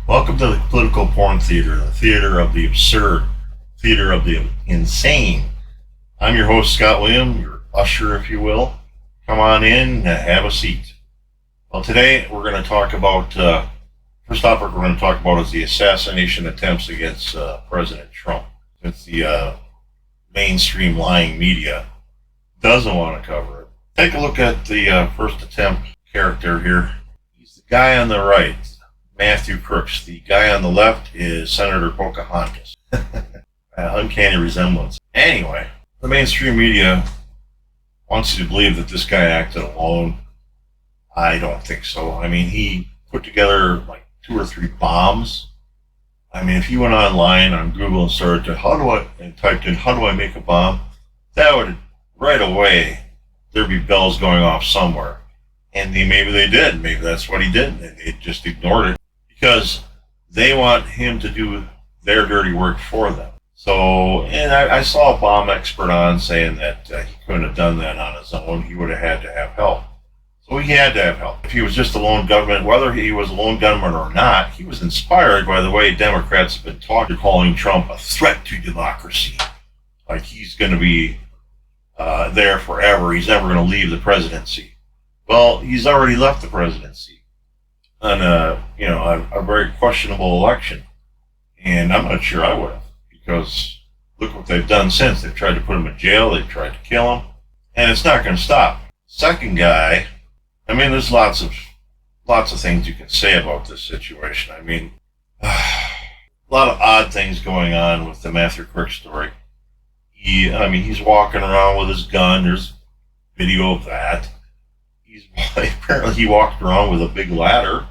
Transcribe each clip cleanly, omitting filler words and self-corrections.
Welcome to the political porn theater, the theater of the absurd, theater of the insane. I'm your host, Scott William, your usher, if you will. Come on in, have a seat. Well, today we're going to talk about, first topic we're going to talk about is the assassination attempts against President Trump. Since the mainstream lying media doesn't want to cover it. Take a look at the first attempt character here. He's the guy on the right, Matthew Crooks. The guy on the left is Senator Pocahontas. Uncanny resemblance. Anyway, the mainstream media wants you to believe that this guy acted alone. I don't think so. I mean, he put together like 2 or 3 bombs. I mean, if you went online on Google and started to typed in how do I make a bomb, that would right away there'd be bells going off somewhere. And maybe they did. Maybe that's what he did. And they just ignored it because they want him to do their dirty work for them. So, and I saw a bomb expert on saying that he couldn't have done that on his own. He would have had to have help. So he had to have help. If he was just a lone gunman, whether he was a lone gunman or not, he was inspired by the way Democrats have been talking, calling Trump a threat to democracy. Like he's going to be there forever. He's never going to leave the presidency. Well, he's already left the presidency on a very questionable election. And I'm not sure I would have, because look what they've done since. They've tried to put him in jail. They've tried to kill him. And it's not going to stop. Second guy, I mean, there's lots of things you can say about this situation. I mean, a lot of odd things going on with the Matthew Crooks story. He's walking around with his gun. There's video of that. Apparently he walked around with a big ladder.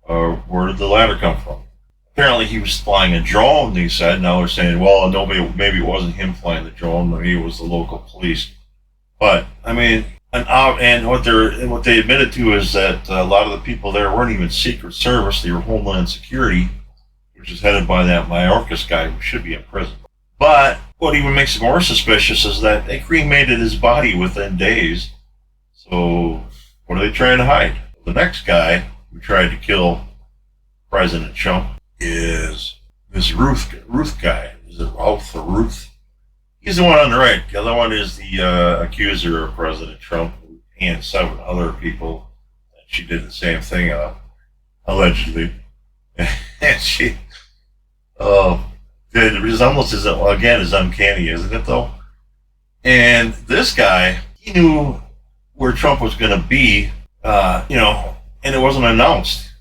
Where did the ladder come from? Apparently he was flying a drone, they said. Now they're saying, well, maybe it wasn't him flying the drone. Maybe it was the local police. But, I mean, and what they admitted to is that a lot of the people there weren't even Secret Service. They were Homeland Security, which is headed by that Mayorkas guy who should be in prison. But what even makes it more suspicious is that they cremated his body within days. So what are they trying to hide? The next guy who tried to kill President Trump is this Ruth guy. Is it Ralph or Ruth? He's the one on the right. The other one is the accuser of President Trump and 7 other people. She did the same thing, allegedly. And the resemblance is uncanny, isn't it, though? And this guy, he knew where Trump was going to be, and it wasn't announced.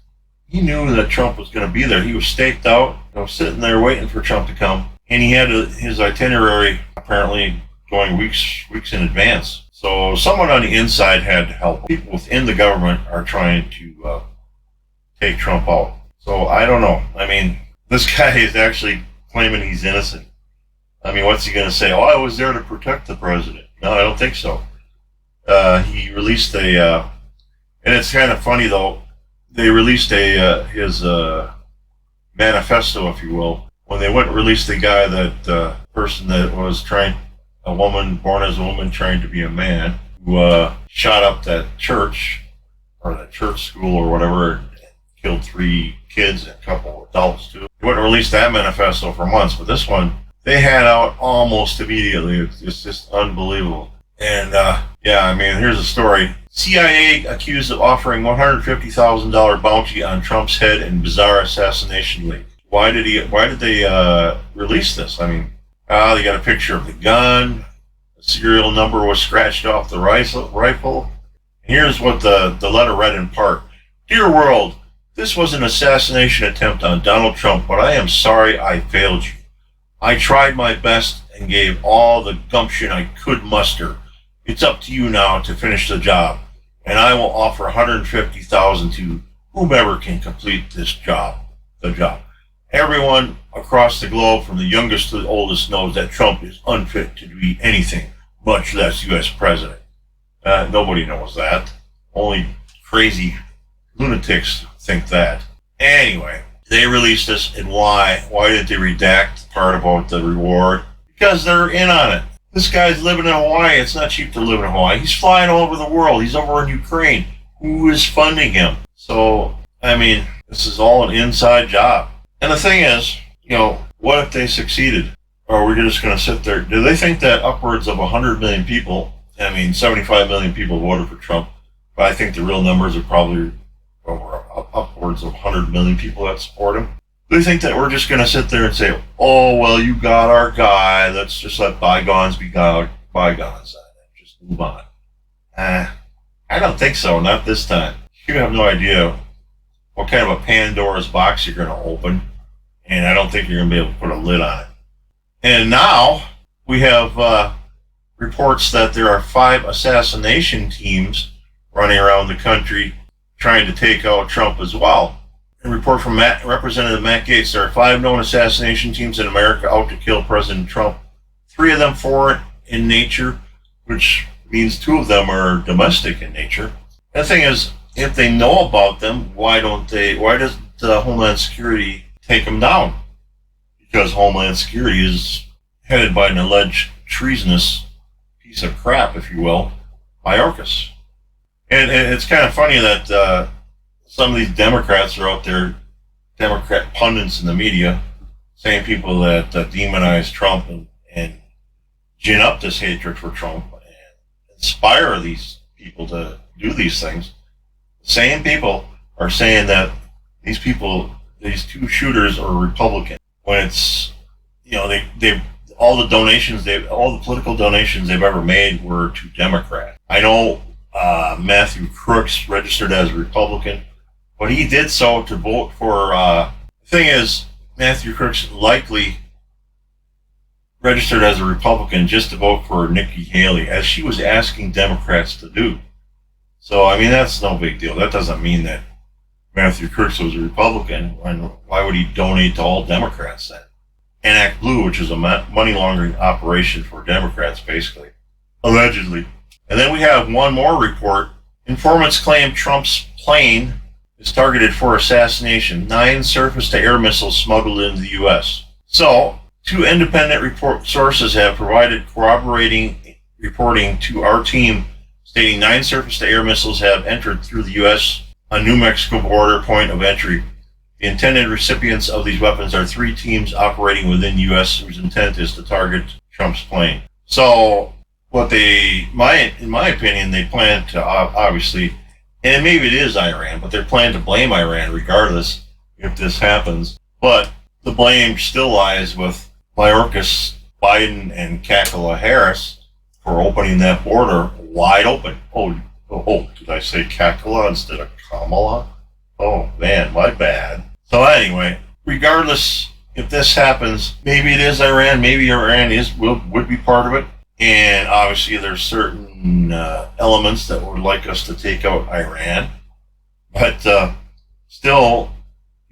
He knew that Trump was going to be there. He was staked out, sitting there waiting for Trump to come. And he had his itinerary apparently going weeks in advance. So someone on the inside had to help. People within the government are trying to take Trump out. So I don't know. I mean, This guy is actually claiming he's innocent. I mean, what's he going to say? Oh, I was there to protect the president. No, I don't think so. He released and it's kind of funny though. They released his manifesto, if you will, when they went and released the guy that person that was a woman born as a woman trying to be a man, who shot up that church or that church school or whatever, and killed 3 kids and a couple of adults too. They wouldn't release that manifesto for months, but this one they had out almost immediately. It's just unbelievable. And yeah, I mean, here's a story. CIA accused of offering $150,000 bounty on Trump's head in bizarre assassination leak. Why did they release this? I mean, they got a picture of the gun. The serial number was scratched off the rifle. Here's what the letter read in part. Dear world, this was an assassination attempt on Donald Trump, but I am sorry I failed you. I tried my best and gave all the gumption I could muster. It's up to you now to finish the job, and I will offer $150,000 to whomever can complete the job. Everyone across the globe, from the youngest to the oldest, knows that Trump is unfit to be anything, much less U.S. president. Nobody knows that. Only crazy lunatics think that. Anyway, they released this, and why? Why did they redact the part about the reward? Because they're in on it. This guy's living in Hawaii. It's not cheap to live in Hawaii. He's flying all over the world. He's over in Ukraine. Who is funding him? So, I mean, this is all an inside job. And the thing is, what if they succeeded? Or are we just going to sit there? Do they think that upwards of 100 million people, 75 million people voted for Trump, but I think the real numbers are probably upwards of 100 million people that support him? Do they think that we're just going to sit there and say, oh, well, you got our guy, let's just let bygones be bygones, just move on? I don't think so, not this time. You have no idea what kind of a Pandora's box you're going to open, and I don't think you're going to be able to put a lid on it. And now we have reports that there are 5 assassination teams running around the country trying to take out Trump as well. A report from Representative Matt Gaetz, there are 5 known assassination teams in America out to kill President Trump. 3 of them foreign in nature, which means 2 of them are domestic in nature. And the thing is, if they know about them, why does the Homeland Security take them down? Because Homeland Security is headed by an alleged treasonous piece of crap, if you will, Mayorkas. And it's kind of funny that some of these Democrats are out there, Democrat pundits in the media, saying people that demonize Trump and gin up this hatred for Trump and inspire these people to do these things. The same people are saying that these 2 shooters are Republican, when it's, all the political donations they've ever made were to Democrats. I know Matthew Crooks registered as a Republican, but he did so to vote for, the thing is, Matthew Crooks likely registered as a Republican just to vote for Nikki Haley, as she was asking Democrats to do. So, I mean, that's no big deal. That doesn't mean that Matthew Crooks was a Republican. Why would he donate to all Democrats then? Enact Blue, which is a money laundering operation for Democrats, basically. Allegedly. And then we have one more report. Informants claim Trump's plane is targeted for assassination. 9 surface-to-air missiles smuggled into the U.S. So, 2 independent sources have provided corroborating reporting to our team, stating 9 surface-to-air missiles have entered through the U.S. on New Mexico border point of entry. The intended recipients of these weapons are 3 teams operating within the U.S. whose intent is to target Trump's plane. So, in my opinion, they plan to obviously, and maybe it is Iran, but they're planning to blame Iran regardless if this happens. But the blame still lies with Mayorkas, Biden, and Kamala Harris for opening that border wide open. Oh, did I say Kamala instead of Kamala? Oh man, my bad. So anyway, regardless if this happens, maybe it is Iran, maybe Iran would be part of it. And obviously there's certain elements that would like us to take out Iran. But still,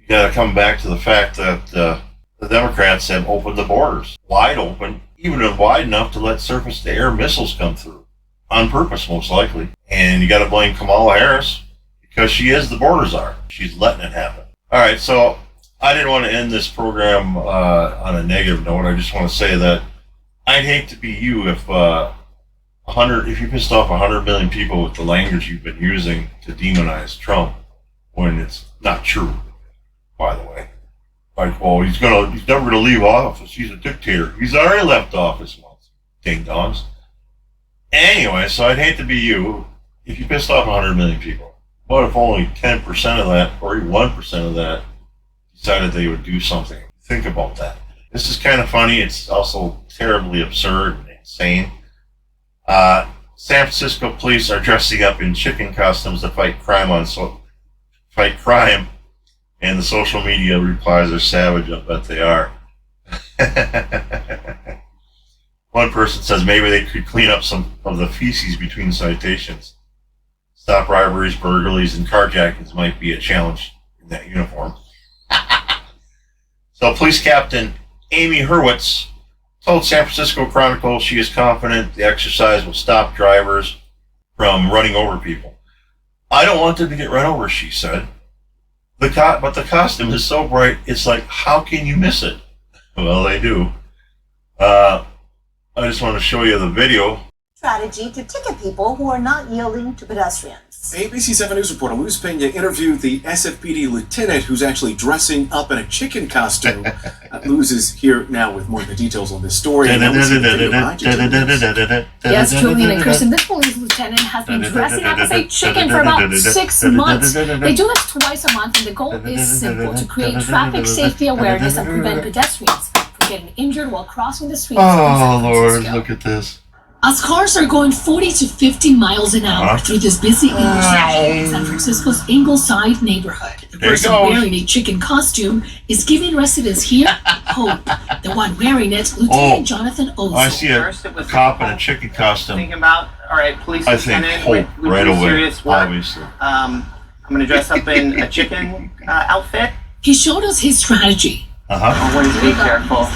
you got to come back to the fact that the Democrats have opened the borders wide open, even wide enough to let surface-to-air missiles come through, on purpose most likely. And you got to blame Kamala Harris because she is the border czar. She's letting it happen. All right, so I didn't want to end this program on a negative note. I just want to say that I'd hate to be you if if you pissed off 100 million people with the language you've been using to demonize Trump when it's not true, by the way. Like, well, he's never gonna leave office. He's a dictator. He's already left office once. Ding dongs. Anyway, so I'd hate to be you if you pissed off 100 million people. What if only 10% of that, or even 1% of that, decided they would do something? Think about that. This is kind of funny. It's also terribly absurd and insane. San Francisco police are dressing up in chicken costumes to fight crime and the social media replies are savage. I bet they are. One person says maybe they could clean up some of the feces between citations. Stop robberies, burglaries, and carjackings might be a challenge in that uniform. So police captain Amy Hurwitz told San Francisco Chronicle she is confident the exercise will stop drivers from running over people. I don't want them to get run over, she said. But the costume is so bright, it's like, how can you miss it? Well, they do. I just want to show you the video. Strategy to ticket people who are not yielding to pedestrians. ABC 7 News reporter Luz Pena interviewed the SFPD lieutenant who's actually dressing up in a chicken costume. Luz is here now with more of the details on this story. Yes, Julian and Kristen, this police lieutenant has been dressing up as a chicken for about 6 months. They do this twice a month, and the goal is simple: to create traffic safety awareness and prevent pedestrians from getting injured while crossing the streets. Oh, Lord, look at this. As cars are going 40 to 50 miles an hour through this busy intersection in San Francisco's Ingleside neighborhood, the person wearing a chicken costume is giving residents here hope. The one wearing it, Lieutenant Jonathan Ozol. I see a cop in a chicken costume. Thinking about, all right, police lieutenant, hope right away, serious work. Obviously. I'm going to dress up in a chicken outfit. He showed us his strategy. Always be careful.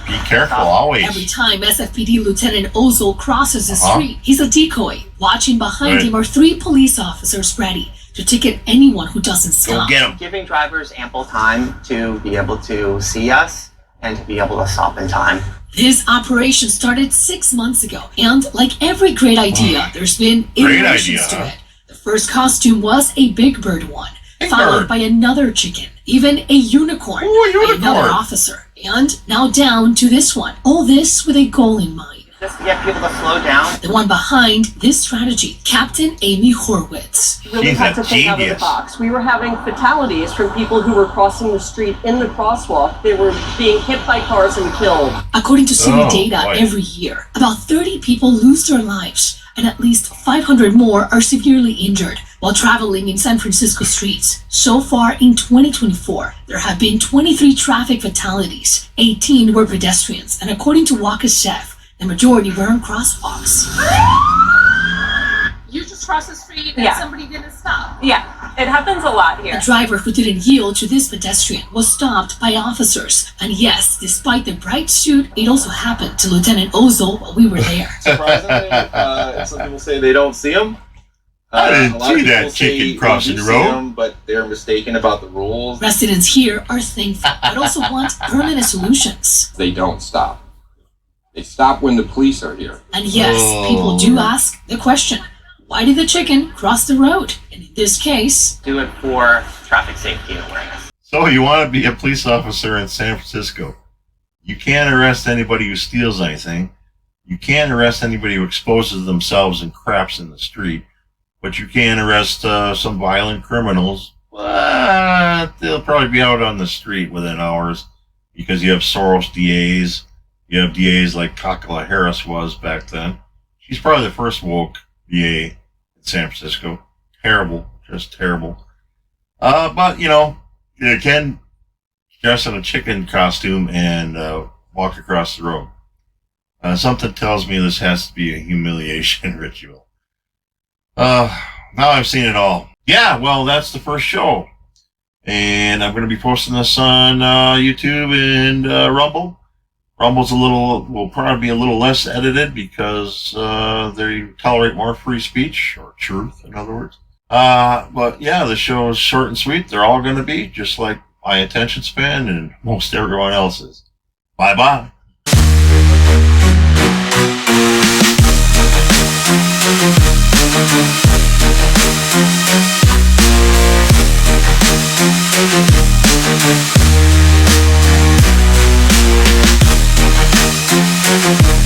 Be careful, always. Every time SFPD Lieutenant Ozol crosses the street, he's a decoy. Watching behind him are 3 police officers ready to ticket anyone who doesn't stop. Go get him. Giving drivers ample time to be able to see us and to be able to stop in time. This operation started 6 months ago, and like every great idea, there's been iterations to it. The first costume was a Big Bird one, followed by another chicken, even a unicorn, another officer, and now down to this one. All this with a goal in mind. Just to get people to slow down. The one behind this strategy, Captain Amy Horwitz. We really had to think out of the box. We were having fatalities from people who were crossing the street in the crosswalk. They were being hit by cars and killed. According to city data, every year, about 30 people lose their lives, and at least 500 more are severely injured while traveling in San Francisco streets. So far in 2024, there have been 23 traffic fatalities. 18 were pedestrians, and according to Waukesha, the majority were on crosswalks. You just crossed the street and somebody didn't stop. Yeah, it happens a lot here. The driver who didn't yield to this pedestrian was stopped by officers. And yes, despite the bright suit, it also happened to Lieutenant Ozol while we were there. Surprisingly, some people say they don't see him. I didn't see that chicken crossing the road. But they're mistaken about the rules. Residents here are thankful, but also want permanent solutions. They don't stop. They stop when the police are here. And yes, people do ask the question, why did the chicken cross the road? And in this case, do it for traffic safety and awareness. So you want to be a police officer in San Francisco. You can't arrest anybody who steals anything. You can't arrest anybody who exposes themselves and craps in the street. But you can arrest some violent criminals. But they'll probably be out on the street within hours because you have Soros DAs. You have DAs like Kamala Harris was back then. She's probably the first woke DA in San Francisco. Terrible, just terrible. But, you can dress in a chicken costume and walk across the road. Something tells me this has to be a humiliation ritual. Now I've seen it all. Yeah, well, that's the first show. And I'm going to be posting this on YouTube and Rumble. Rumble's will probably be a little less edited because they tolerate more free speech, or truth, in other words. But yeah, the show is short and sweet. They're all going to be, just like my attention span and most everyone else's. Bye-bye.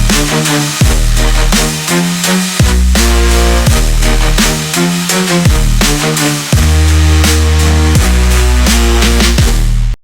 We'll be right back.